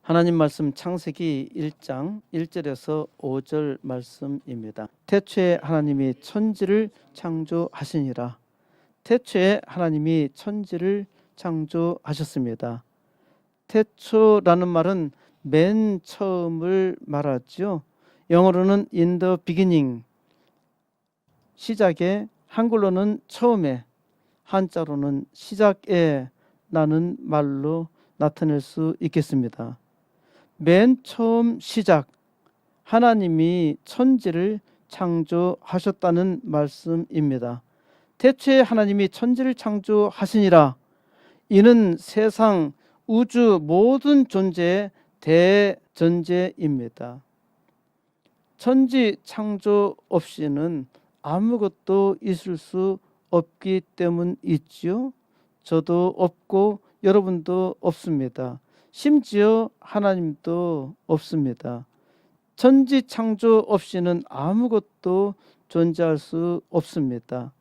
하나님 말씀 창세기 1장 1절에서 5절 말씀입니다. 태초에 하나님이 천지를 창조하시니라. 태초에 하나님이 천지를 창조하셨습니다. 태초라는 말은 맨 처음을 말하죠. 영어로는 in the beginning, 시작에, 한글로는 처음에, 한자로는 시작에 라는 말로 나타낼 수 있겠습니다. 맨 처음 시작, 하나님이 천지를 창조하셨다는 말씀입니다. 태초에 하나님이 천지를 창조하시니라. 이는 세상 우주 모든 존재의 대전제입니다. 천지 창조 없이는 아무것도 있을 수 없기 때문이지요. 저도 없고 여러분도 없습니다. 심지어 하나님도 없습니다. 천지 창조 없이는 아무것도 존재할 수 없습니다.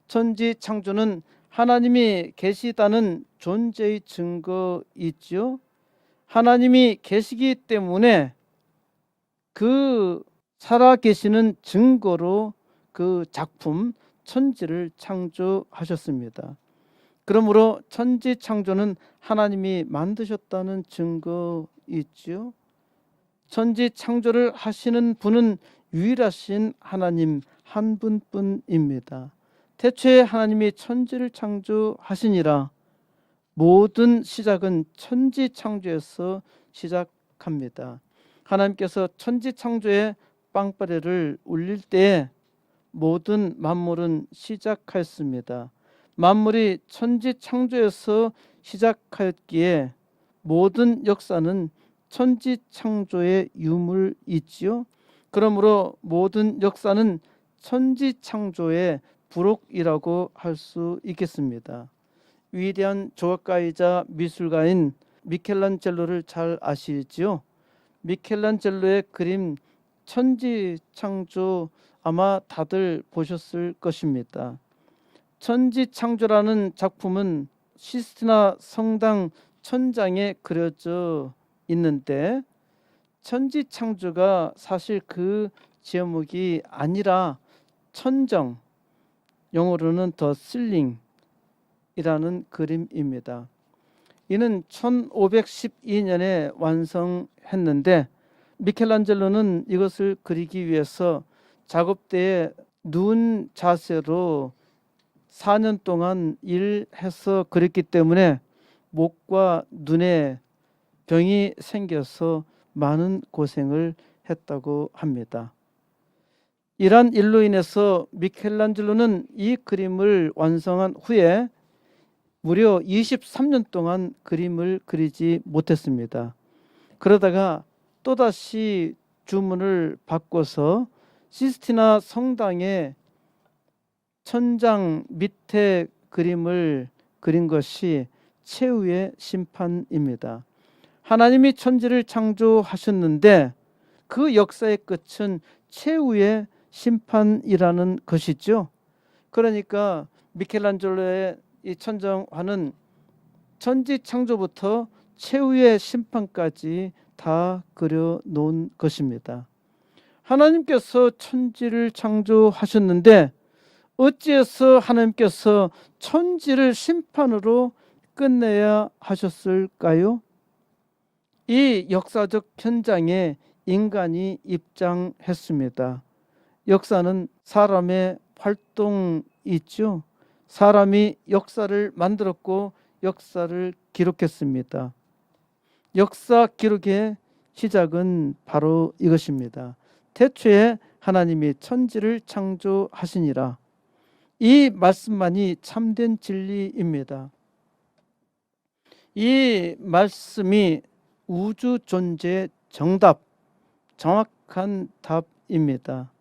천지 창조는 하나님이 계시다는 존재의 증거이지요. 하나님이 계시기 때문에 그 살아계시는 증거로 그 작품 천지를 창조하셨습니다. 그러므로 천지 창조는 하나님이 만드셨다는 증거이지요. 천지 창조를 하시는 분은 유일하신 하나님 한 분뿐입니다. 태초에 하나님이 천지를 창조하시니라. 모든 시작은 천지 창조에서 시작합니다. 하나님께서 천지 창조에 빵빠레를 울릴 때에 모든 만물은 시작하였습니다. 만물이 천지 창조에서 시작하였기에 모든 역사는 천지 창조의 유물이지요. 그러므로 모든 역사는 천지 창조의 부록이라고 할 수 있겠습니다. 위대한 조각가이자 미술가인 미켈란젤로를 잘 아시지요? 미켈란젤로의 그림 천지 창조 아마 다들 보셨을 것입니다. 천지 창조라는 작품은 시스티나 성당 천장에 그려져 있는데 천지 창조가 사실 그 제목이 아니라 천정, 영어로는 더 실링이라는 그림입니다. 이는 1512년에 완성했는데 미켈란젤로는 이것을 그리기 위해서 작업대에 누운 자세로 4년 동안 일해서 그렸기 때문에 목과 눈에 병이 생겨서 많은 고생을 했다고 합니다. 이러한 일로 인해서 미켈란젤로는 이 그림을 완성한 후에 무려 23년 동안 그림을 그리지 못했습니다. 그러다가 또다시 주문을 바꿔서 시스티나 성당의 천장 밑에 그림을 그린 것이 최후의 심판입니다. 하나님이 천지를 창조하셨는데 그 역사의 끝은 최후의 심판이라는 것이죠. 그러니까 미켈란젤로의 이 천정화는 천지 창조부터 최후의 심판까지 다 그려 놓은 것입니다. 하나님께서 천지를 창조하셨는데 어찌해서 하나님께서 천지를 심판으로 끝내야 하셨을까요? 이 역사적 현장에 인간이 입장했습니다. 역사는 사람의 활동이죠. 사람이 역사를 만들었고 역사를 기록했습니다. 역사 기록의 시작은 바로 이것입니다. 태초에 하나님이 천지를 창조하시니라. 이 말씀만이 참된 진리입니다. 이 말씀이 우주 존재의 정답, 정확한 답입니다.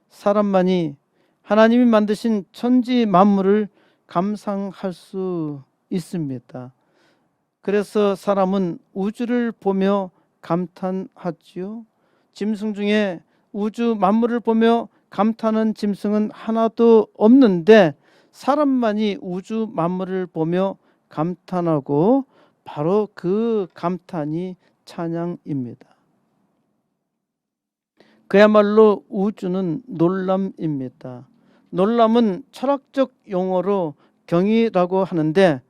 사람만이 하나님이 만드신 천지 만물을 감상할 수 있습니다. 그래서 사람은 우주를 보며 감탄하지요. 짐승 중에 우주 만물을 보며 감탄하는 짐승은 하나도 없는데 사람만이 우주 만물을 보며 감탄하고 바로 그 감탄이 찬양입니다. 그야말로 우주는 놀람입니다. 놀람은 철학적 용어로 경이라고 하는데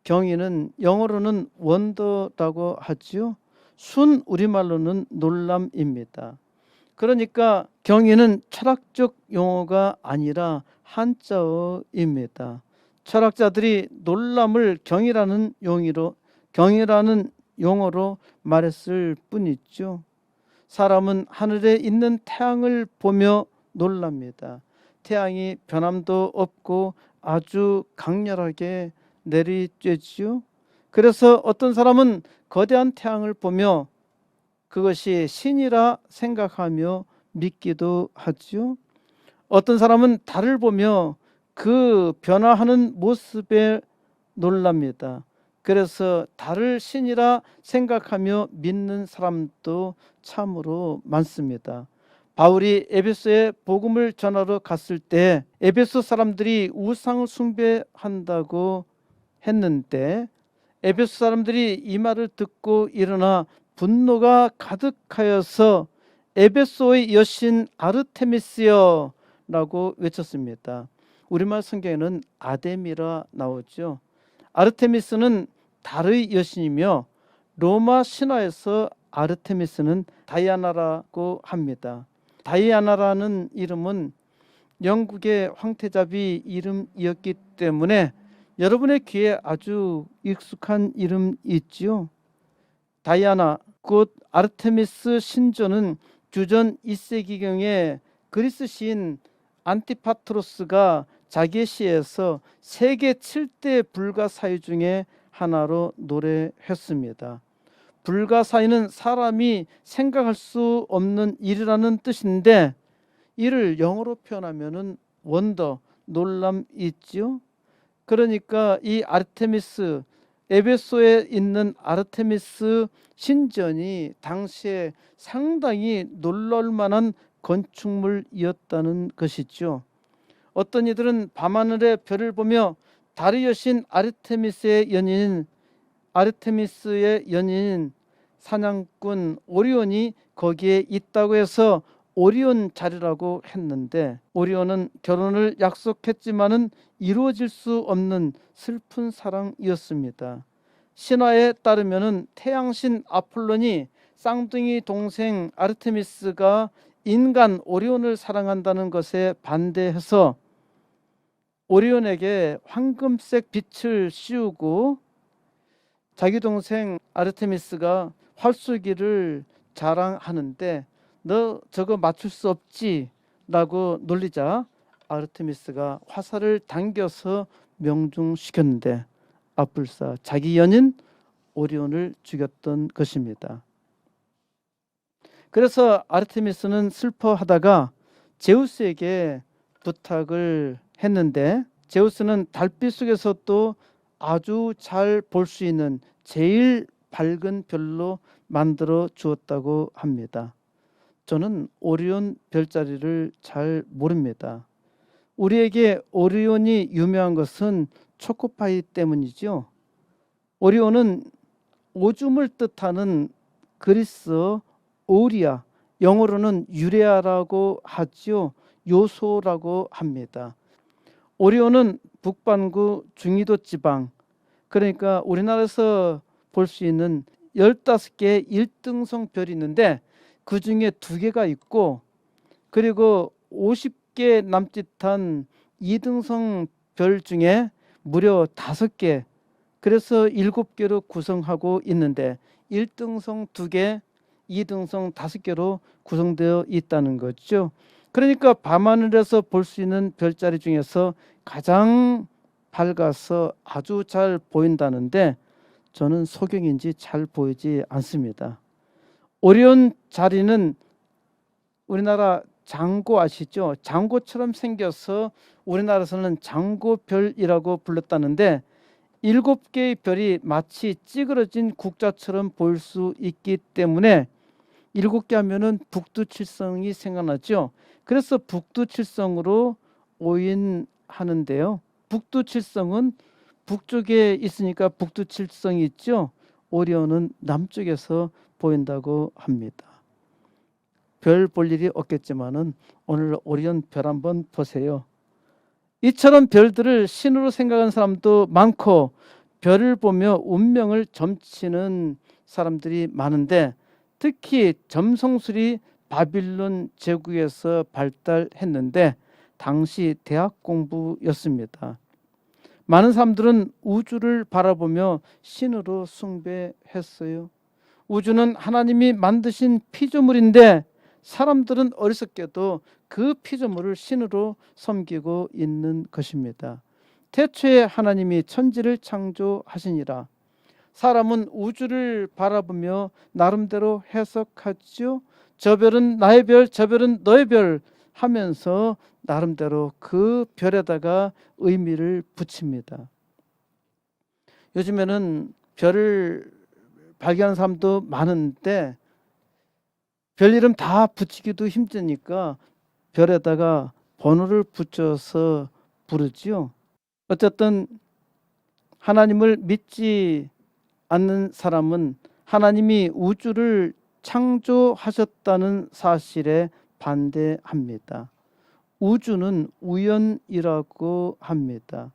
경이는 영어로는 원더라고 하지요. 순 우리말로는 놀람입니다. 그러니까 경이는 철학적 용어가 아니라 한자어입니다. 철학자들이 놀람을 경이라는 용어로 말했을 뿐이죠. 사람은 하늘에 있는 태양을 보며 놀랍니다. 태양이 변함도 없고 아주 강렬하게 내리쬐지요. 그래서 어떤 사람은 거대한 태양을 보며 그것이 신이라 생각하며 믿기도 하지요. 어떤 사람은 달을 보며 그 변화하는 모습에 놀랍니다. 그래서 달을 신이라 생각하며 믿는 사람도 참으로 많습니다. 바울이 에베소에 복음을 전하러 갔을 때 에베소 사람들이 우상을 숭배한다고 했는데 에베소 사람들이 이 말을 듣고 일어나 분노가 가득하여서 에베소의 여신 아르테미스여 라고 외쳤습니다. 우리말 성경에는 아데미라 나오죠. 아르테미스는 달의 여신이며 로마 신화에서 아르테미스는 다이아나라고 합니다. 다이아나라는 이름은 영국의 황태자비 이름이었기 때문에 여러분의 귀에 아주 익숙한 이름 있지요. 다이아나 곧 아르테미스 신전은 주전 2세기경에 그리스 시인 안티파트로스가 자기의 시에서 세계 7대 불가사의 중에 하나로 노래했습니다. 불가사의는 사람이 생각할 수 없는 일이라는 뜻인데 이를 영어로 표현하면은 원더, 놀람이지요. 그러니까 이 아르테미스, 에베소에 있는 아르테미스 신전이 당시에 상당히 놀랄 만한 건축물이었다는 것이죠. 어떤 이들은 밤하늘의 별을 보며 달의 여신 아르테미스의 연인인 사냥꾼 오리온이 거기에 있다고 해서 오리온 자리라고 했는데 오리온은 결혼을 약속했지만은 이루어질 수 없는 슬픈 사랑이었습니다. 신화에 따르면은 태양신 아폴론이 쌍둥이 동생 아르테미스가 인간 오리온을 사랑한다는 것에 반대해서 오리온에게 황금색 빛을 씌우고 자기 동생 아르테미스가 활쏘기를 자랑하는데 너 저거 맞출 수 없지 라고 놀리자 아르테미스가 화살을 당겨서 명중시켰는데 아뿔싸 자기 연인 오리온을 죽였던 것입니다. 그래서 아르테미스는 슬퍼하다가 제우스에게 부탁을 했는데 제우스는 달빛 속에서도 아주 잘 볼 수 있는 제일 밝은 별로 만들어 주었다고 합니다. 저는 오리온 별자리를 잘 모릅니다. 우리에게 오리온이 유명한 것은 초코파이 때문이죠. 오리온은 오줌을 뜻하는 그리스어 오리아, 영어로는 유레아라고 하죠. 요소라고 합니다. 오리온은 북반구 중위도 지방, 그러니까 우리나라에서 볼 수 있는 15개의 1등성 별이 있는데 그 중에 2개가 있고 그리고 50개 남짓한 2등성 별 중에 무려 5개, 그래서 7개로 구성하고 있는데 1등성 2개, 2등성 5개로 구성되어 있다는 거죠. 그러니까 밤하늘에서 볼 수 있는 별자리 중에서 가장 밝아서 아주 잘 보인다는데 저는 소경인지 잘 보이지 않습니다. 오리온 자리는 우리나라 장고 아시죠? 장고처럼 생겨서 우리나라에서는 장고별이라고 불렀다는데 7개의 별이 마치 찌그러진 국자처럼 보일 수 있기 때문에 7개 하면은 북두칠성이 생각나죠. 그래서 북두칠성으로 오인하는데요. 북두칠성은 북쪽에 있으니까 북두칠성이 있죠. 오리온은 남쪽에서 보인다고 합니다. 별 볼 일이 없겠지만은 오늘 오리온 별 한번 보세요. 이처럼 별들을 신으로 생각하는 사람도 많고 별을 보며 운명을 점치는 사람들이 많은데 특히 점성술이 바빌론 제국에서 발달했는데 당시 대학 공부였습니다. 많은 사람들은 우주를 바라보며 신으로 숭배했어요. 우주는 하나님이 만드신 피조물인데 사람들은 어리석게도 그 피조물을 신으로 섬기고 있는 것입니다. 태초에 하나님이 천지를 창조하시니라. 사람은 우주를 바라보며 나름대로 해석하죠. 저 별은 나의 별, 저 별은 너의 별 하면서 나름대로 그 별에다가 의미를 붙입니다. 요즘에는 별을 발견하는 사람도 많은데 별 이름 다 붙이기도 힘드니까 별에다가 번호를 붙여서 부르지요. 어쨌든 하나님을 믿지 않는 사람은 하나님이 우주를 창조하셨다는 사실에 반대합니다. 우주는 우연이라고 합니다.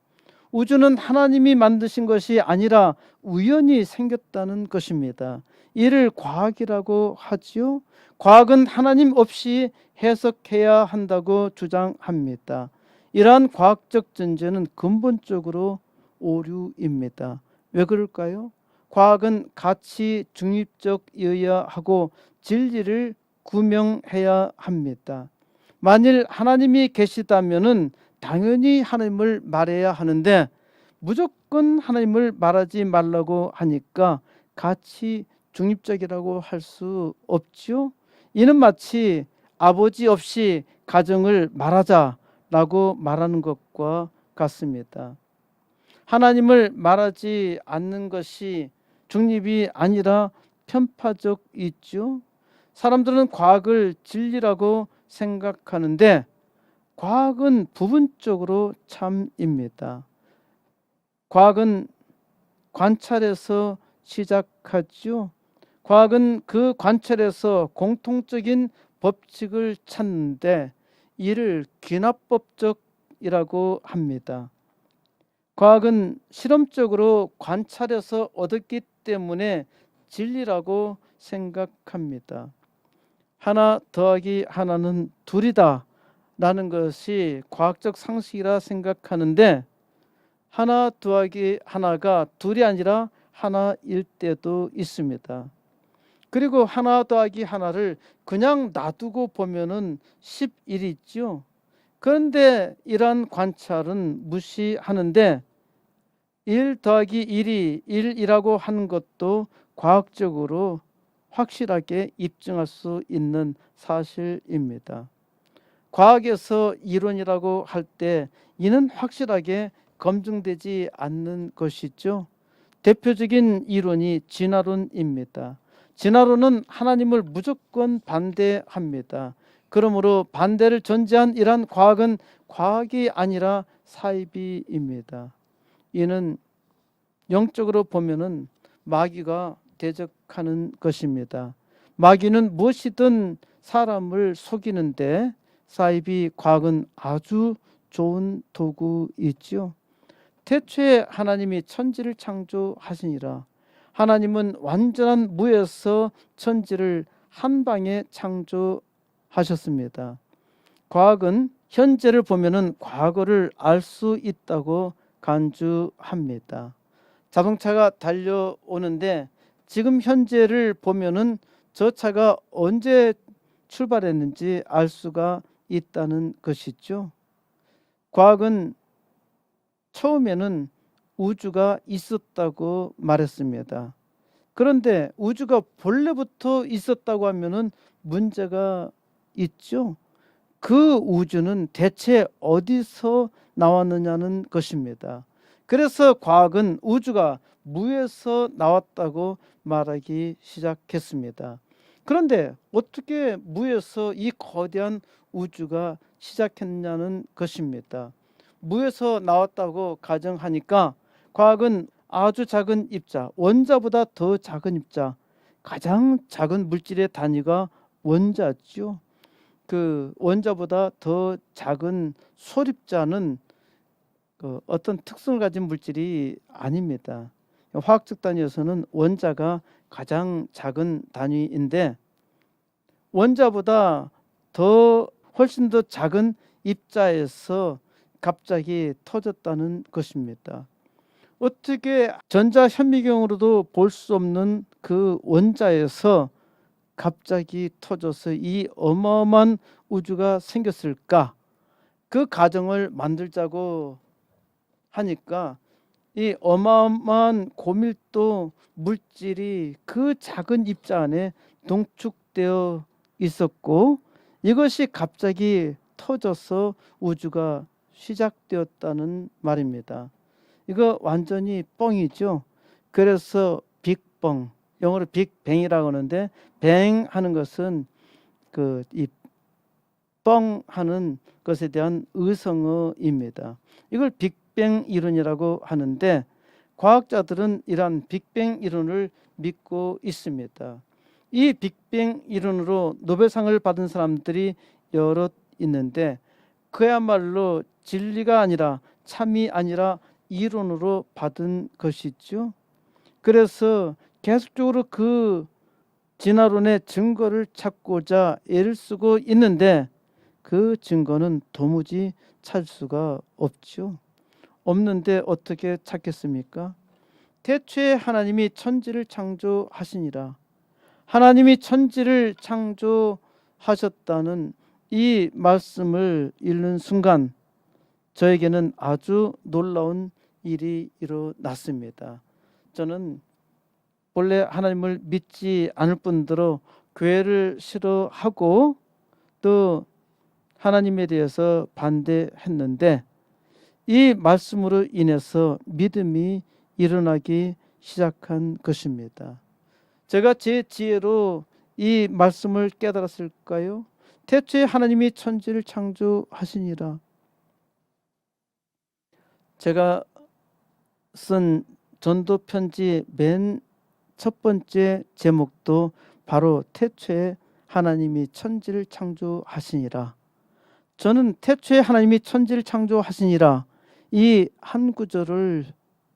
우주는 하나님이 만드신 것이 아니라 우연히 생겼다는 것입니다. 이를 과학이라고 하지요. 과학은 하나님 없이 해석해야 한다고 주장합니다. 이러한 과학적 전제는 근본적으로 오류입니다. 왜 그럴까요? 과학은 가치 중립적이어야 하고 진리를 구명해야 합니다. 만일 하나님이 계시다면은 당연히 하나님을 말해야 하는데 무조건 하나님을 말하지 말라고 하니까 가치 중립적이라고 할 수 없지요. 이는 마치 아버지 없이 가정을 말하자라고 말하는 것과 같습니다. 하나님을 말하지 않는 것이 중립이 아니라 편파적이죠. 사람들은 과학을 진리라고 생각하는데 과학은 부분적으로 참입니다. 과학은 관찰에서 시작하죠. 과학은 그 관찰에서 공통적인 법칙을 찾는데 이를 귀납법적이라고 합니다. 과학은 실험적으로 관찰해서 얻었기 때문에 진리라고 생각합니다. 하나 더하기 하나는 둘이다 라는 것이 과학적 상식이라 생각하는데 하나 더하기 하나가 둘이 아니라 하나일 때도 있습니다. 그리고 하나 더하기 하나를 그냥 놔두고 보면은 11이죠. 그런데 이러한 관찰은 무시하는데 1 더하기 1이 1이라고 하는 것도 과학적으로 확실하게 입증할 수 있는 사실입니다. 과학에서 이론이라고 할 때 이는 확실하게 검증되지 않는 것이죠. 대표적인 이론이 진화론입니다. 진화론은 하나님을 무조건 반대합니다. 그러므로 반대를 전제한 이러한 과학은 과학이 아니라 사이비입니다. 이는 영적으로 보면은 마귀가 대적하는 것입니다. 마귀는 무엇이든 사람을 속이는데 사이비 과학은 아주 좋은 도구이지요. 태초에 하나님이 천지를 창조하시니라. 하나님은 완전한 무에서 천지를 한 방에 창조하셨습니다. 과학은 현재를 보면은 과거를 알 수 있다고 간주합니다. 자동차가 달려오는데 지금 현재를 보면은 저 차가 언제 출발했는지 알 수가 있다는 것이죠. 과학은 처음에는 우주가 있었다고 말했습니다. 그런데 우주가 본래부터 있었다고 하면은 문제가 있죠. 그 우주는 대체 어디서 나왔느냐는 것입니다. 그래서 과학은 우주가 무에서 나왔다고 말하기 시작했습니다. 그런데 어떻게 무에서 이 거대한 우주가 시작했냐는 것입니다. 무에서 나왔다고 가정하니까 과학은 아주 작은 입자, 원자보다 더 작은 입자, 가장 작은 물질의 단위가 원자죠. 그 원자보다 더 작은 소립자는 어떤 특성을 가진 물질이 아닙니다. 화학적 단위에서는 원자가 가장 작은 단위인데 원자보다 훨씬 더 작은 입자에서 갑자기 터졌다는 것입니다. 어떻게 전자 현미경으로도 볼 수 없는 그 원자에서 갑자기 터져서 이 어마어마한 우주가 생겼을까? 그 가정을 만들자고 하니까 이 어마어마한 고밀도 물질이 그 작은 입자 안에 농축되어 있었고 이것이 갑자기 터져서 우주가 시작되었다는 말입니다. 이거 완전히 뻥이죠. 그래서 빅뻥, 영어로 빅뱅이라고 하는데 뱅 하는 것은 이 뻥하는 것에 대한 의성어입니다. 이걸 빅뱅 이론이라고 하는데 과학자들은 이러한 빅뱅 이론을 믿고 있습니다. 이 빅뱅 이론으로 노벨상을 받은 사람들이 여럿 있는데 그야말로 진리가 아니라 참이 아니라 이론으로 받은 것이죠. 그래서 계속적으로 그 진화론의 증거를 찾고자 애를 쓰고 있는데 그 증거는 도무지 찾을 수가 없죠. 없는데 어떻게 찾겠습니까? 태초에 하나님이 천지를 창조하시니라. 하나님이 천지를 창조하셨다는 이 말씀을 읽는 순간 저에게는 아주 놀라운 일이 일어났습니다. 저는 본래 하나님을 믿지 않을 뿐더러 교회를 싫어하고 또 하나님에 대해서 반대했는데 이 말씀으로 인해서 믿음이 일어나기 시작한 것입니다. 제가 제 지혜로 이 말씀을 깨달았을까요? 태초에 하나님이 천지를 창조하시니라. 제가 쓴 전도 편지 맨 첫 번째 제목도 바로 태초에 하나님이 천지를 창조하시니라. 저는 태초에 하나님이 천지를 창조하시니라 이 한 구절을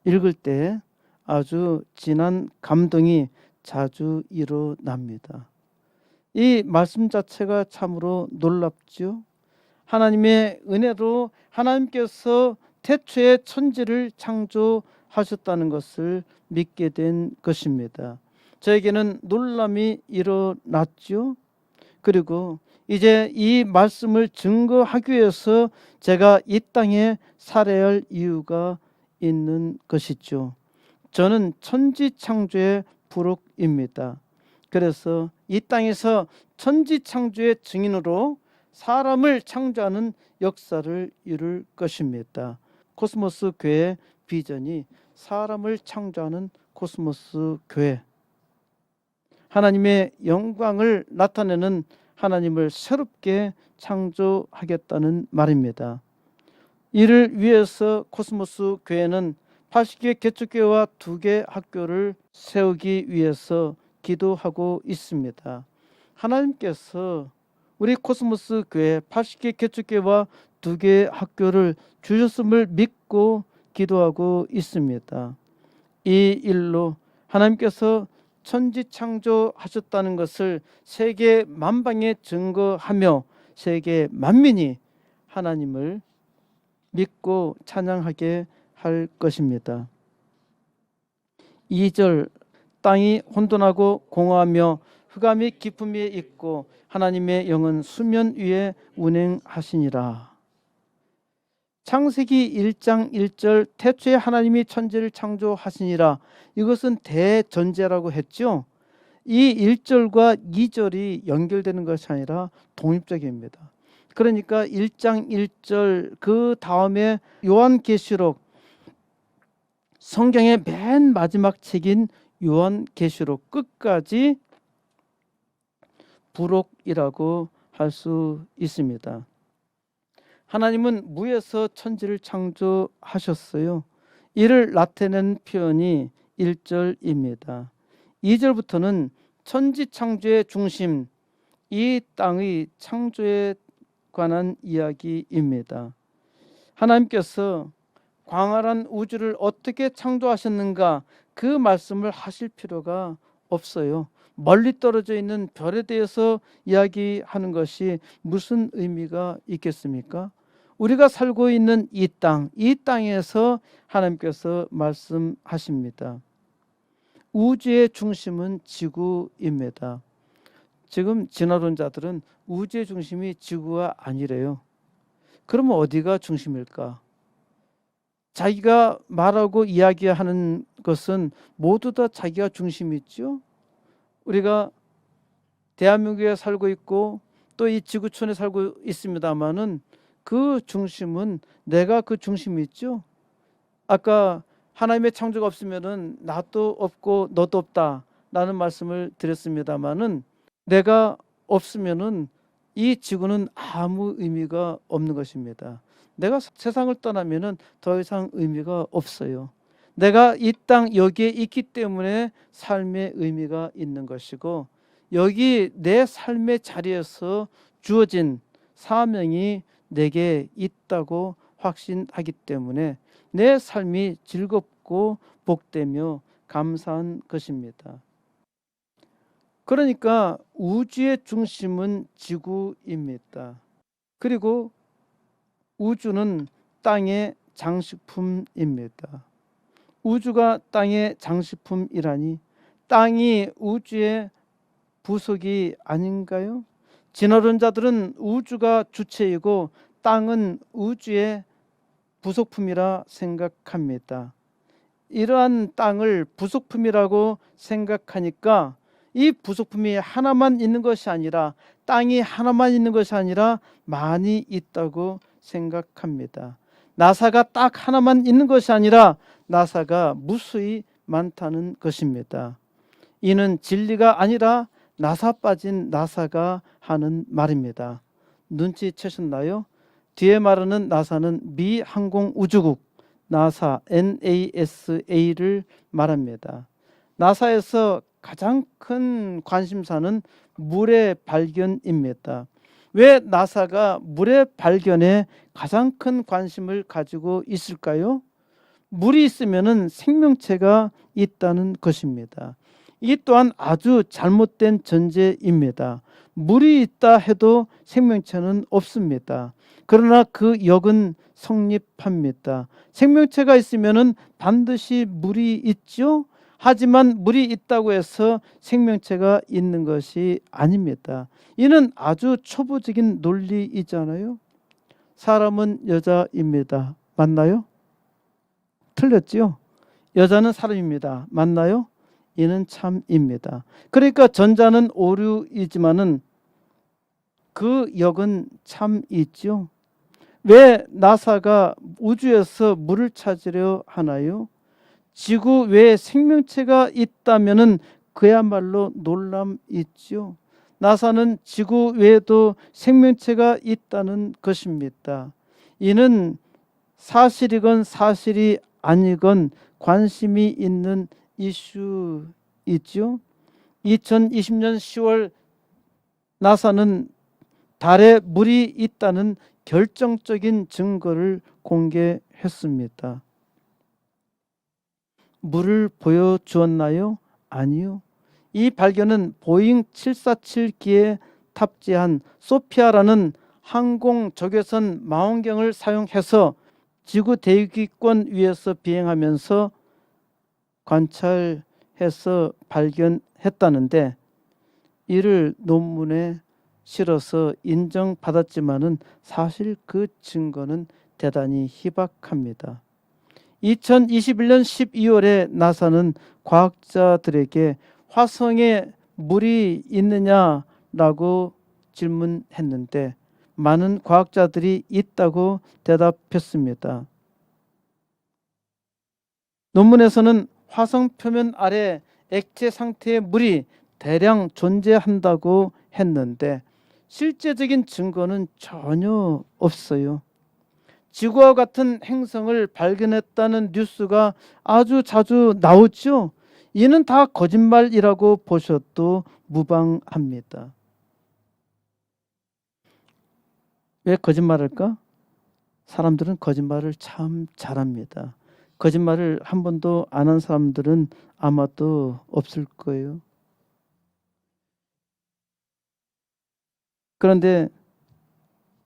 읽을 때 아주 진한 감동이 자주 일어납니다. 이 말씀 자체가 참으로 놀랍죠. 하나님의 은혜로 하나님께서 태초에 천지를 창조하셨다는 것을 믿게 된 것입니다. 저에게는 놀람이 일어났죠. 그리고 이제 이 말씀을 증거하기 위해서 제가 이 땅에 살아야 할 이유가 있는 것이죠. 저는 천지 창조의 부록입니다. 그래서 이 땅에서 천지 창조의 증인으로 사람을 창조하는 역사를 이룰 것입니다. 코스모스 교회의 비전이 사람을 창조하는 코스모스 교회, 하나님의 영광을 나타내는 하나님을 새롭게 창조하겠다는 말입니다. 이를 위해서 코스모스 교회는 80개 개척교회와 2개 학교를 세우기 위해서 기도하고 있습니다. 하나님께서 우리 코스모스 교회 80개 개척교회와 2개 학교를 주셨음을 믿고 기도하고 있습니다. 이 일로 하나님께서 천지 창조하셨다는 것을 세계 만방에 증거하며 세계 만민이 하나님을 믿고 찬양하게 할 것입니다. 2절 땅이 혼돈하고 공허하며 흑암이 깊음 위에 있고 하나님의 영은 수면 위에 운행하시니라. 창세기 1장 1절 태초에 하나님이 천지를 창조하시니라. 이것은 대전제라고 했죠. 이 1절과 2절이 연결되는 것이 아니라 독립적입니다. 그러니까 1장 1절 그 다음에 요한계시록, 성경의 맨 마지막 책인 요한계시록 끝까지 부록이라고 할 수 있습니다. 하나님은 무에서 천지를 창조하셨어요. 이를 나타낸 표현이 1절입니다. 2절부터는 천지창조의 중심, 이 땅의 창조에 관한 이야기입니다. 하나님께서 광활한 우주를 어떻게 창조하셨는가, 그 말씀을 하실 필요가 없어요. 멀리 떨어져 있는 별에 대해서 이야기하는 것이 무슨 의미가 있겠습니까? 우리가 살고 있는 이 땅에서 하나님께서 말씀하십니다. 우주의 중심은 지구입니다. 지금 진화론자들은 우주의 중심이 지구가 아니래요. 그러면 어디가 중심일까? 자기가 말하고 이야기하는 것은 모두 다 자기가 중심이 있죠. 우리가 대한민국에 살고 있고 또 이 지구촌에 살고 있습니다마는 그 중심은 내가 그 중심이 있죠. 아까 하나님의 창조가 없으면은 나도 없고 너도 없다 라는 말씀을 드렸습니다마는 내가 없으면은 이 지구는 아무 의미가 없는 것입니다. 내가 세상을 떠나면은 더 이상 의미가 없어요. 내가 이 땅 여기에 있기 때문에 삶의 의미가 있는 것이고, 여기 내 삶의 자리에서 주어진 사명이 내게 있다고 확신하기 때문에 내 삶이 즐겁고 복되며 감사한 것입니다. 그러니까 우주의 중심은 지구입니다. 그리고 우주는 땅의 장식품입니다. 우주가 땅의 장식품이라니 땅이 우주의 부속이 아닌가요? 진화론자들은 우주가 주체이고 땅은 우주의 부속품이라 생각합니다. 이러한 땅을 부속품이라고 생각하니까 이 부속품이 하나만 있는 것이 아니라, 땅이 하나만 있는 것이 아니라 많이 있다고 생각합니다. 나사가 딱 하나만 있는 것이 아니라 나사가 무수히 많다는 것입니다. 이는 진리가 아니라 나사 빠진 나사가 하는 말입니다. 눈치채셨나요? 뒤에 말하는 나사는 미 항공우주국 나사 NASA를 말합니다. 나사에서 가장 큰 관심사는 물의 발견입니다. 왜 나사가 물의 발견에 가장 큰 관심을 가지고 있을까요? 물이 있으면 생명체가 있다는 것입니다. 이 또한 아주 잘못된 전제입니다. 물이 있다 해도 생명체는 없습니다. 그러나 그 역은 성립합니다. 생명체가 있으면 반드시 물이 있죠. 하지만 물이 있다고 해서 생명체가 있는 것이 아닙니다. 이는 아주 초보적인 논리이잖아요. 사람은 여자입니다. 맞나요? 틀렸죠? 여자는 사람입니다. 맞나요? 이는 참입니다. 그러니까 전자는 오류이지만은 그 역은 참이죠. 왜 나사가 우주에서 물을 찾으려 하나요? 지구 외에 생명체가 있다면은 그야말로 놀람이죠. 나사는 지구 외에도 생명체가 있다는 것입니다. 이는 사실이건 사실이 아니건 관심이 있는 이슈이죠. 2020년 10월 나사는 달에 물이 있다는 결정적인 증거를 공개했습니다. 물을 보여주었나요? 아니요. 이 발견은 보잉 747기에 탑재한 소피아라는 항공 적외선 망원경을 사용해서 지구 대기권 위에서 비행하면서 관찰해서 발견했다는데, 이를 논문에 실어서 인정받았지만은 사실 그 증거는 대단히 희박합니다. 2021년 12월에 나사는 과학자들에게 화성에 물이 있느냐라고 질문했는데 많은 과학자들이 있다고 대답했습니다. 논문에서는 화성 표면 아래 액체 상태의 물이 대량 지구와 같은 행성을 발견했다는 뉴스가 아주 자주 나오죠. 이는 다 거짓말이라고 보셔도 무방합니다. 왜 거짓말할까? 사람들은 거짓말을 참 잘합니다. 거짓말을 한 번도 안 한 사람들은 아마도 없을 거예요. 그런데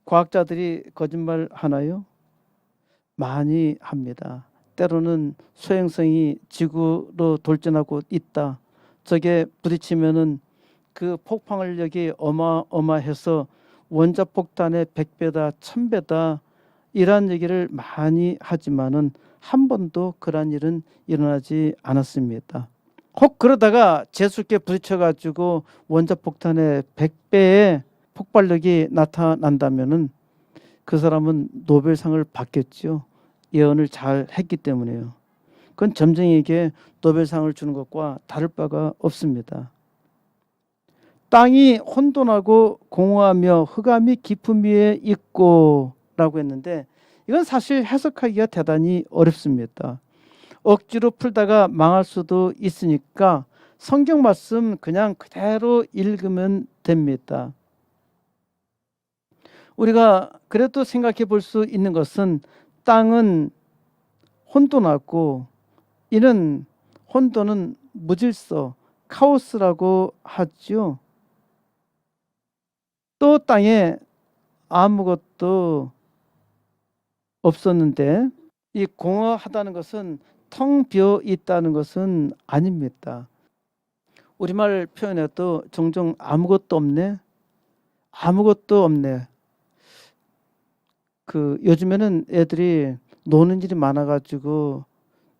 과학자들이 거짓말 하나요? 많이 합니다. 때로는 소행성이 지구로 돌진하고 있다. 저게 부딪히면은 그 폭발력이 어마어마해서 원자폭탄의 100배다, 1000배다 이런 얘기를 많이 하지만은 한 번도 그런 일은 일어나지 않았습니다. 혹 그러다가 재수있게 부딪혀가지고 원자폭탄의 100배의 폭발력이 나타난다면은 그 사람은 노벨상을 받겠죠. 예언을 잘 했기 때문에요. 그건 점쟁이에게 노벨상을 주는 것과 다를 바가 없습니다. 땅이 혼돈하고 공허하며 흑암이 깊음 위에 있고 라고 했는데 이건 사실 해석하기가 대단히 어렵습니다. 억지로 풀다가 망할 수도 있으니까 성경 말씀 그냥 그대로 읽으면 됩니다. 우리가 그래도 생각해 볼 수 있는 것은 땅은 혼돈하고 이는 혼돈은 무질서, 카오스라고 하죠. 또 땅에 아무것도 없었는데 이 공허하다는 것은 텅 비어 있다는 것은 아닙니다. 우리말 표현에도 종종 아무것도 없네, 아무것도 없네. 요즘에는 애들이 노는 일이 많아가지고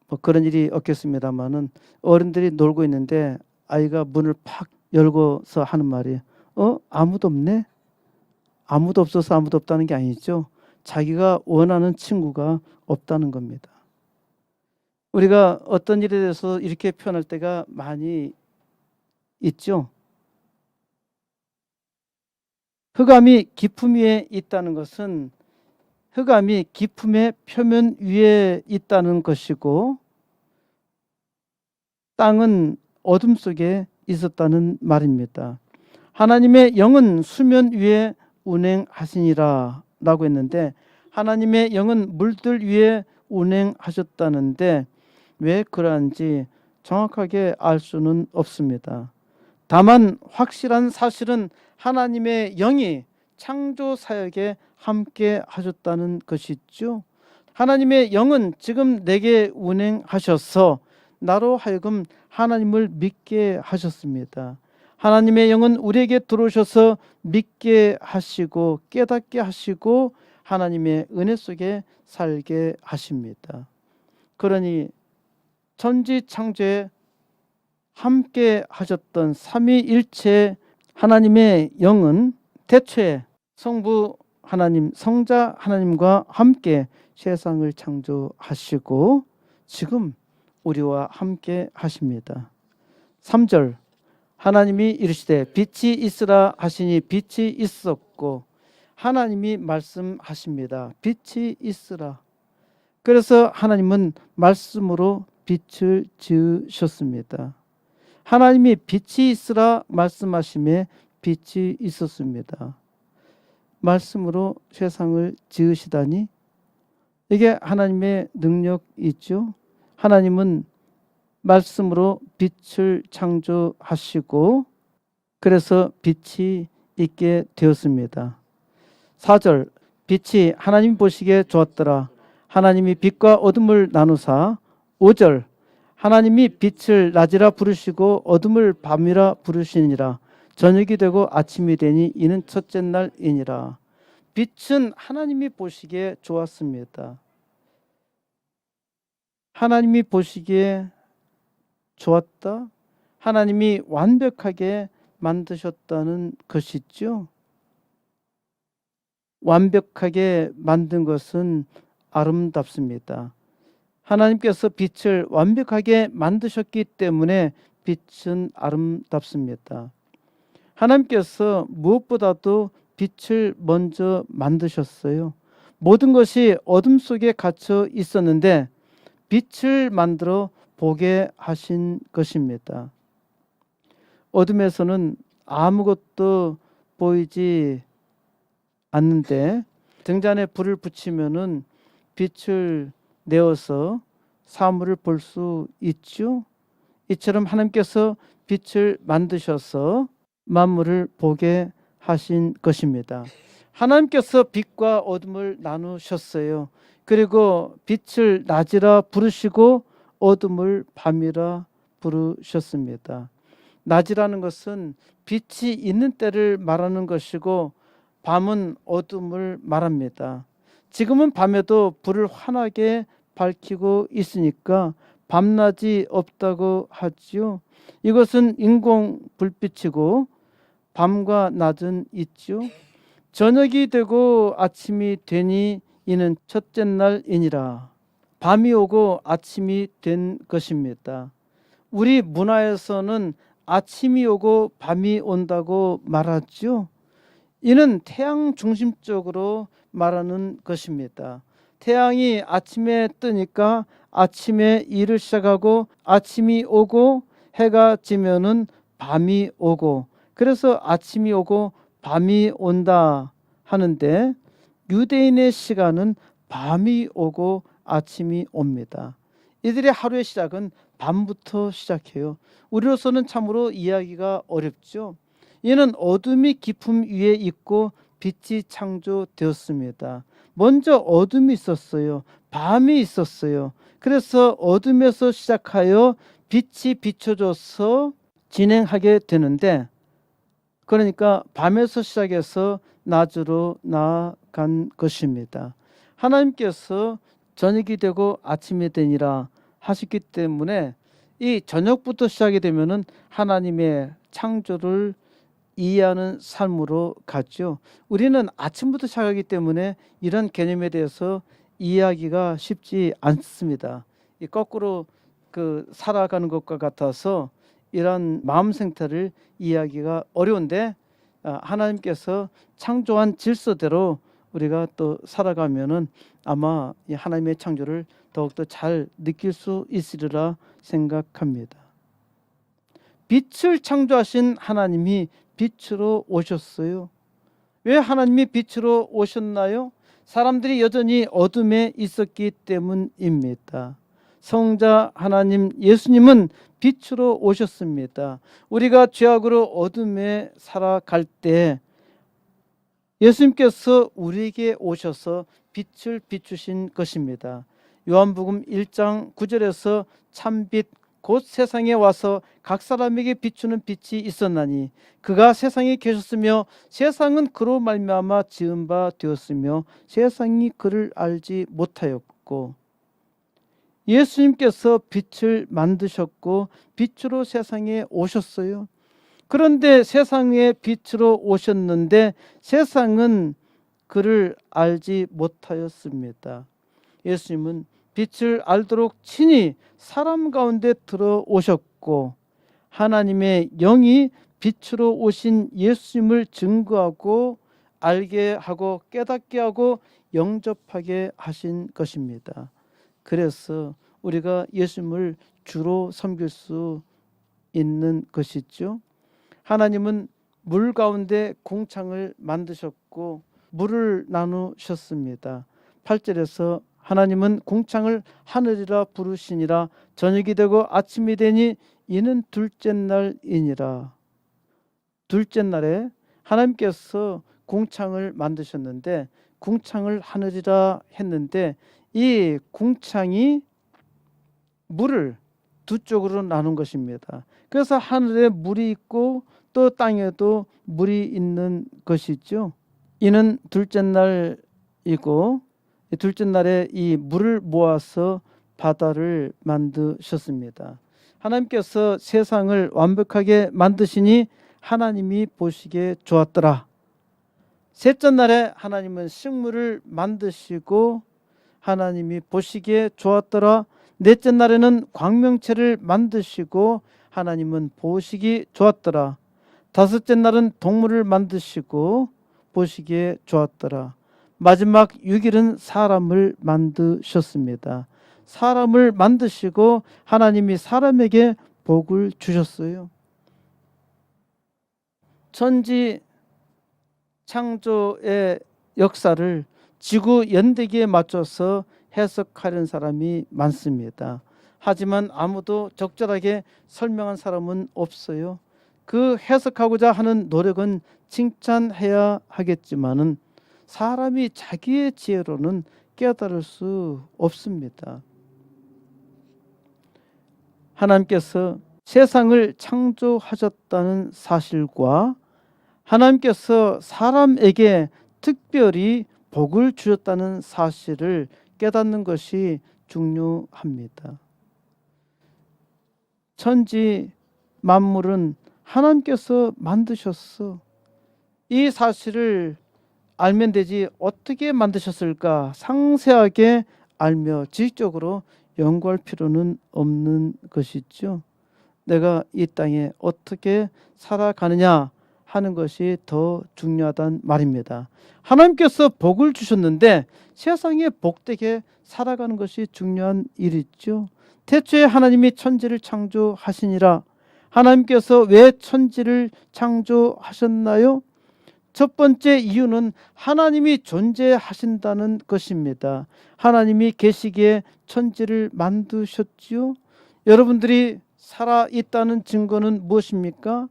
뭐 그런 일이 없겠습니다만은 어른들이 놀고 있는데 아이가 문을 팍 열고서 하는 말이 아무도 없네? 아무도 없어서 아무도 없다는 게 아니죠. 자기가 원하는 친구가 없다는 겁니다. 우리가 어떤 일에 대해서 이렇게 표현할 때가 많이 있죠. 흑암이 깊음 위에 있다는 것은 흑암이 깊음의 표면 위에 있다는 것이고 땅은 어둠 속에 있었다는 말입니다. 하나님의 영은 수면 위에 운행하시니라 라고 했는데 하나님의 영은 물들 위에 운행하셨다는데 왜 그러한지 정확하게 알 수는 없습니다. 다만 확실한 사실은 하나님의 영이 창조 사역에 함께 하셨다는 것이죠. 하나님의 영은 지금 내게 운행하셔서 나로 하여금 하나님을 믿게 하셨습니다. 하나님의 영은 우리에게 들어오셔서 믿게 하시고 깨닫게 하시고 하나님의 은혜 속에 살게 하십니다. 그러니 천지창조에 함께 하셨던 삼위일체 하나님의 영은 태초에 성부 하나님, 성자 하나님과 함께 세상을 창조하시고 지금 우리와 함께 하십니다. 3절 하나님이 이르시되 빛이 있으라 하시니 빛이 있었고 하나님이 말씀하십니다. 빛이 있으라. 그래서 하나님은 말씀으로 빛을 지으셨습니다. 하나님이 빛이 있으라 말씀하심에 빛이 있었습니다. 말씀으로 세상을 지으시다니 이게 하나님의 능력이죠. 하나님은 말씀으로 빛을 창조하시고 그래서 빛이 있게 되었습니다. 4절 빛이 하나님 보시기에 좋았더라. 하나님이 빛과 어둠을 나누사. 5절 하나님이 빛을 낮이라 부르시고 어둠을 밤이라 부르시니라. 저녁이 되고 아침이 되니 이는 첫째 날이니라. 빛은 하나님이 보시기에 좋았습니다. 하나님이 보시기에 좋았다. 하나님이 완벽하게 만드셨다는 것이죠. 완벽하게 만든 것은 아름답습니다. 하나님께서 빛을 완벽하게 만드셨기 때문에 빛은 아름답습니다. 하나님께서 무엇보다도 빛을 먼저 만드셨어요. 모든 것이 어둠 속에 갇혀 있었는데 빛을 만들어 보게 하신 것입니다. 어둠에서는 아무것도 보이지 않는데 등잔에 불을 붙이면은 빛을 내어서 사물을 볼 수 있죠. 이처럼 하나님께서 빛을 만드셔서 만물을 보게 하신 것입니다. 하나님께서 빛과 어둠을 나누셨어요. 그리고 빛을 낮이라 부르시고 어둠을 밤이라 부르셨습니다. 낮이라는 것은 빛이 있는 때를 말하는 것이고 밤은 어둠을 말합니다. 지금은 밤에도 불을 환하게 밝히고 있으니까 밤낮이 없다고 하지요. 이것은 인공 불빛이고 밤과 낮은 있죠. 저녁이 되고 아침이 되니 이는 첫째 날이니라. 밤이 오고 아침이 된 것입니다. 우리 문화에서는 아침이 오고 밤이 온다고 말하죠. 이는 태양 중심적으로 말하는 것입니다. 태양이 아침에 뜨니까 아침에 일을 시작하고 아침이 오고 해가 지면은 밤이 오고 그래서 아침이 오고 밤이 온다 하는데 유대인의 시간은 밤이 오고 아침이 옵니다. 이들의 하루의 시작은 밤부터 시작해요. 우리로서는 참으로 이해하기가 어렵죠. 이는 어둠이 깊음 위에 있고 빛이 창조되었습니다. 먼저 어둠이 있었어요. 밤이 있었어요. 그래서 어둠에서 시작하여 빛이 비춰져서 진행하게 되는데 그러니까 밤에서 시작해서 낮으로 나아간 것입니다. 하나님께서 저녁이 되고 아침이 되니라 하셨기 때문에 이 저녁부터 시작이 되면은 하나님의 창조를 이해하는 삶으로 가죠. 우리는 아침부터 시작하기 때문에 이런 개념에 대해서 이해하기가 쉽지 않습니다. 이 거꾸로 살아가는 것과 같아서 이런 마음 생태를 이해하기가 어려운데 하나님께서 창조한 질서대로 우리가 또 살아가면은 아마 이 하나님의 창조를 더욱더 잘 느낄 수 있으리라 생각합니다. 빛을 창조하신 하나님이 빛으로 오셨어요. 왜 하나님이 빛으로 오셨나요? 사람들이 여전히 어둠에 있었기 때문입니다. 성자 하나님 예수님은 빛으로 오셨습니다. 우리가 죄악으로 어둠에 살아갈 때 예수님께서 우리에게 오셔서 빛을 비추신 것입니다. 요한복음 1장 9절에서 참빛 곧 세상에 와서 각 사람에게 비추는 빛이 있었나니 그가 세상에 계셨으며 세상은 그로 말미암아 지은 바 되었으며 세상이 그를 알지 못하였고 예수님께서 빛을 만드셨고 빛으로 세상에 오셨어요. 그런데 세상에 빛으로 오셨는데 세상은 그를 알지 못하였습니다. 예수님은 빛을 알도록 친히 사람 가운데 들어오셨고 하나님의 영이 빛으로 오신 예수님을 증거하고 알게 하고 깨닫게 하고 영접하게 하신 것입니다. 그래서 우리가 예수님을 주로 섬길 수 있는 것이죠. 하나님은 물 가운데 궁창을 만드셨고 물을 나누셨습니다. 8절에서 하나님은 궁창을 하늘이라 부르시니라 저녁이 되고 아침이 되니 이는 둘째 날이니라. 둘째 날에 하나님께서 궁창을 만드셨는데 궁창을 하늘이라 했는데 이 궁창이 물을 두 쪽으로 나눈 것입니다. 그래서 하늘에 물이 있고 또 땅에도 물이 있는 것이죠. 이는 둘째 날이고 둘째 날에 이 물을 모아서 바다를 만드셨습니다. 하나님께서 세상을 완벽하게 만드시니 하나님이 보시기에 좋았더라. 셋째 날에 하나님은 식물을 만드시고 하나님이 보시기에 좋았더라. 넷째 날에는 광명체를 만드시고 하나님은 보시기 좋았더라. 다섯째 날은 동물을 만드시고 보시기에 좋았더라. 마지막 6일은 사람을 만드셨습니다. 사람을 만드시고 하나님이 사람에게 복을 주셨어요. 천지 창조의 역사를 지구 연대기에 맞춰서 해석하려는 사람이 많습니다. 하지만 아무도 적절하게 설명한 사람은 없어요. 그 해석하고자 하는 노력은 칭찬해야 하겠지만은 사람이 자기의 지혜로는 깨달을 수 없습니다. 하나님께서 세상을 창조하셨다는 사실과 하나님께서 사람에게 특별히 복을 주셨다는 사실을 깨닫는 것이 중요합니다. 천지 만물은 하나님께서 만드셨어. 이 사실을 알면 되지 어떻게 만드셨을까 상세하게 알며 지식적으로 연구할 필요는 없는 것이죠. 내가 이 땅에 어떻게 살아가느냐 하는 것이 더 중요하단 말입니다. 하나님께서 복을 주셨는데 세상에 복되게 살아가는 것이 중요한 일이죠. 태초에 하나님이 천지를 창조하시니라. 하나님께서 왜 천지를 창조하셨나요? 첫 번째 이유는 하나님이 존재하신다는 것입니다. 하나님이 계시기에 천지를 만드셨지요. 여러분들이 살아있다는 증거는 무엇입니까?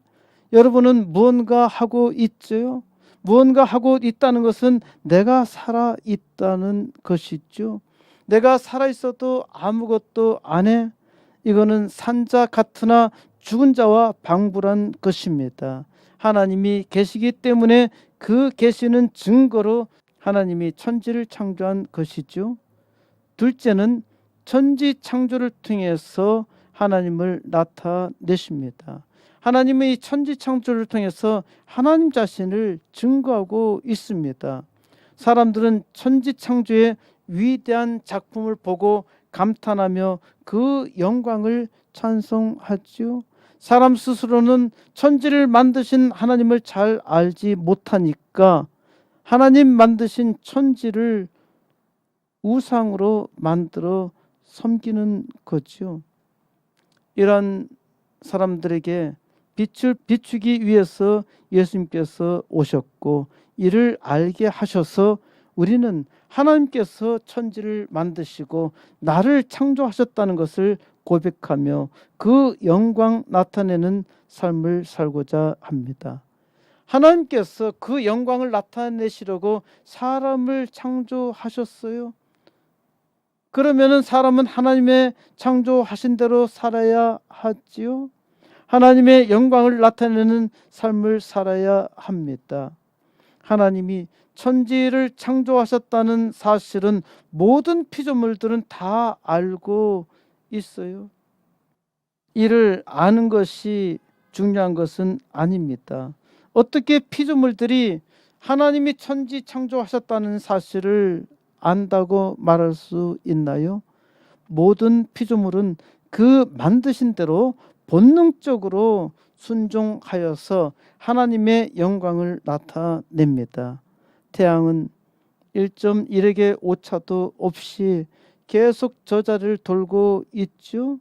여러분은 무언가 하고 있죠. 무언가 하고 있다는 것은 내가 살아있다는 것이죠. 내가 살아있어도 아무것도 안 해. 이거는 산자 같으나 죽은 자와 방불한 것입니다. 하나님이 계시기 때문에 그 계시는 증거로 하나님이 천지를 창조한 것이죠. 둘째는 천지 창조를 통해서 하나님을 나타내십니다. 하나님의 이 천지 창조를 통해서 하나님 자신을 증거하고 있습니다. 사람들은 천지 창조의 위대한 작품을 보고 감탄하며 그 영광을 찬송하죠. 사람 스스로는 천지를 만드신 하나님을 잘 알지 못하니까 하나님 만드신 천지를 우상으로 만들어 섬기는 거죠. 이런 사람들에게 빛을 비추기 위해서 예수님께서 오셨고 이를 알게 하셔서 우리는 하나님께서 천지를 만드시고 나를 창조하셨다는 것을 고백하며 그 영광 나타내는 삶을 살고자 합니다. 하나님께서 그 영광을 나타내시려고 사람을 창조하셨어요. 그러면은 사람은 하나님의 창조하신 대로 살아야 하지요. 하나님의 영광을 나타내는 삶을 살아야 합니다. 하나님이 천지를 창조하셨다는 사실은 모든 피조물들은 다 알고 있어요. 이를 아는 것이 중요한 것은 아닙니다. 어떻게 피조물들이 하나님이 천지 창조하셨다는 사실을 안다고 말할 수 있나요? 모든 피조물은 그 만드신 대로 본능적으로 순종하여서 하나님의 영광을 나타냅니다. 태양은 1.1획의 오차도 없이 계속 저 자리를 돌고 있죠.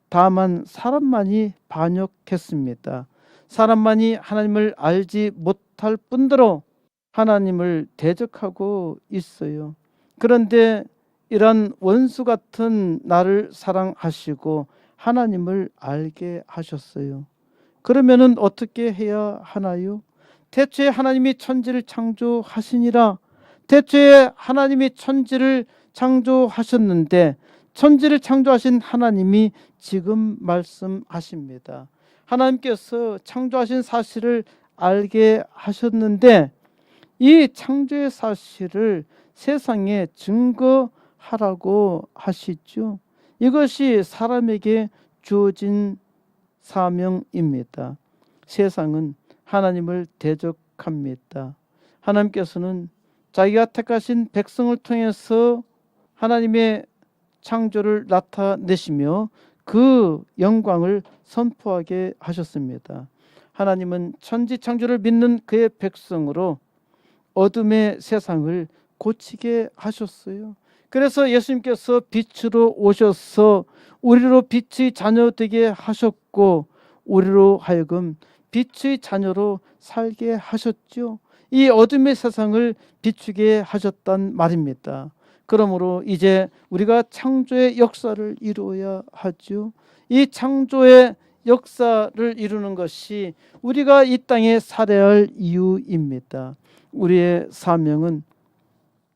다만 사람만이 반역했습니다. 사람만이 하나님을 알지 못할 뿐더러 하나님을 대적하고 있어요. 그런데 이런 원수 같은 나를 사랑하시고 하나님을 알게 하셨어요. 그러면은 어떻게 해야 하나요? 태초에 하나님이 천지를 창조하시니라. 태초에 하나님이 천지를 창조하셨는데 천지를 창조하신 하나님이 지금 말씀하십니다. 하나님께서 창조하신 사실을 알게 하셨는데 이 창조의 사실을 세상에 증거하라고 하시죠. 이것이 사람에게 주어진 사명입니다. 세상은 하나님을 대적합니다. 하나님께서는 자기가 택하신 백성을 통해서 하나님의 창조를 나타내시며 그 영광을 선포하게 하셨습니다. 하나님은 천지 창조를 믿는 그의 백성으로 어둠의 세상을 고치게 하셨어요. 그래서 예수님께서 빛으로 오셔서 우리로 빛의 자녀 되게 하셨고 우리로 하여금 빛의 자녀로 살게 하셨죠. 이 어둠의 세상을 비추게 하셨단 말입니다. 그러므로 이제 우리가 창조의 역사를 이루어야 하죠. 이 창조의 역사를 이루는 것이 우리가 이 땅에 살아야 할 이유입니다. 우리의 사명은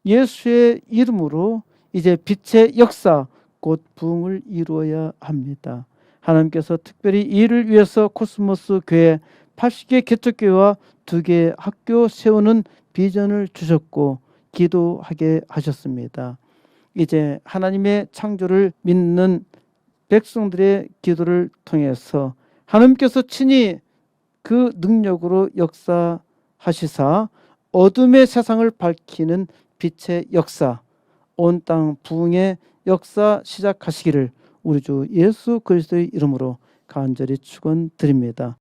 예수의 이름으로 이제 빛의 역사 곧 부흥을 이루어야 합니다. 하나님께서 특별히 이 일을 위해서 코스모스 교회 80개 개척교회와 2개 학교 세우는 비전을 주셨고 기도하게 하셨습니다. 이제 하나님의 창조를 믿는 백성들의 기도를 통해서 하나님께서 친히 그 능력으로 역사하시사 어둠의 세상을 밝히는 빛의 역사, 온 땅 부흥의 역사 시작하시기를 우리 주 예수 그리스도의 이름으로 간절히 축원드립니다.